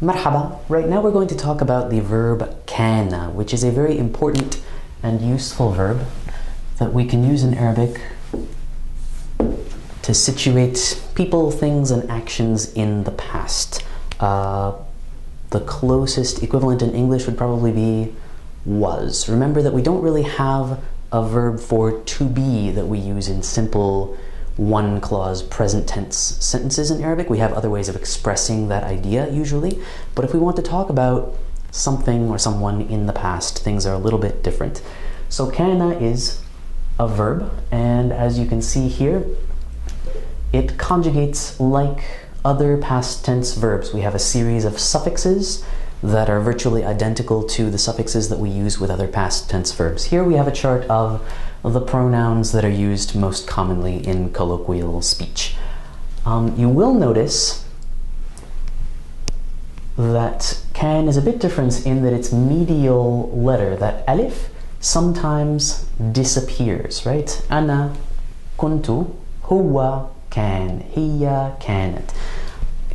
Marhaba. Right now we're going to talk about the verb kana, which is a very important and useful verb that we can use in Arabic to situate people, things, and actions in the past. The closest equivalent in English would probably be was. Remember that we don't really have a verb for to be that we use in simple one clause present tense sentences in Arabic. We have other ways of expressing that idea usually, but if we want to talk about something or someone in the past, things are a little bit different. So kana is a verb, and as you can see here, it conjugates like other past tense verbs. We have a series of suffixes that are virtually identical to the suffixes that we use with other past tense verbs. Here we have a chart of the pronouns that are used most commonly in colloquial speech. You will notice that can is a bit different in that its medial letter, that alif, sometimes disappears, right? Ana kuntu, huwa kan, hiya kanat.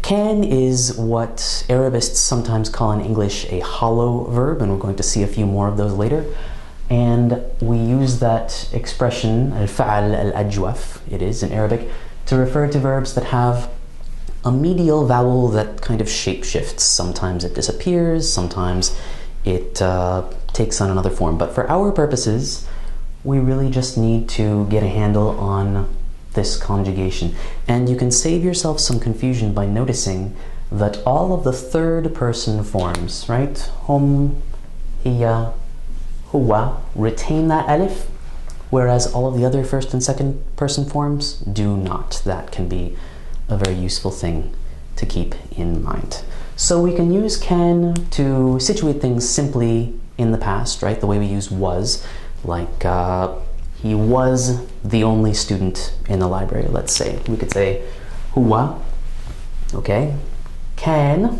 Can is what Arabists sometimes call in English a hollow verb, and we're going to see a few more of those later. And we use that expression, al-fa'al al-ajwaf, it is in Arabic, to refer to verbs that have a medial vowel that kind of shapeshifts. Sometimes it disappears, sometimes it takes on another form. But for our purposes, we really just need to get a handle on this conjugation. And you can save yourself some confusion by noticing that all of the third person forms, right? Hum, hiya, huwa, retain that alif, whereas all of the other first and second person forms do not. That can be a very useful thing to keep in mind. So we can use can to situate things simply in the past, right? The way we use was, like he was the only student in the library, let's say. We could say huwa, okay? Can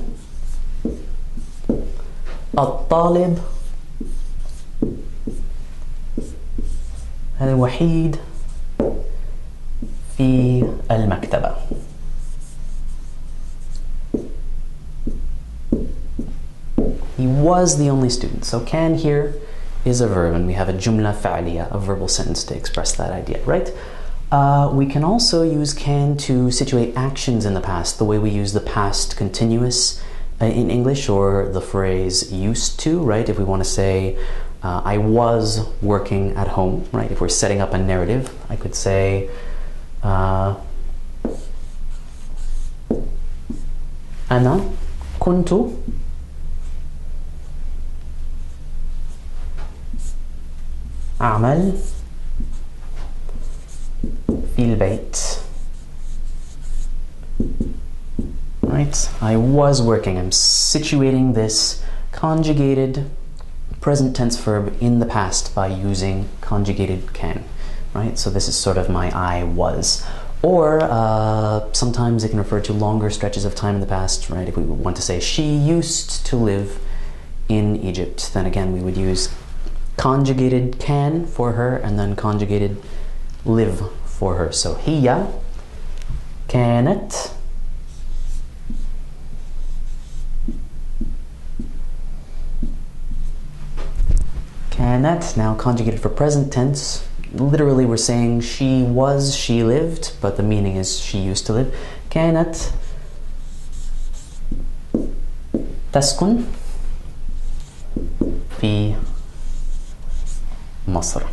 الطالب الوحيد في المكتبة. He was the only student. So can here is a verb, and we have a jumla fa'liya, a verbal sentence to express that idea, right? We can also use can to situate actions in the past, the way we use the past continuous in English, or the phrase used to, right? If we want to say, I was working at home, right? If we're setting up a narrative, I could say, أنا كنت أعمل في البيت. Right? I was working. I'm situating this conjugated present tense verb in the past by using conjugated can. Right? So this is sort of my I was. Or sometimes it can refer to longer stretches of time in the past, right? If we want to say she used to live in Egypt, then again we would use conjugated can for her and then conjugated live for her. So hiya كانت كانت, now conjugated for present tense. Literally we're saying she was, she lived, but the meaning is she used to live. كانت تسكن في مصر.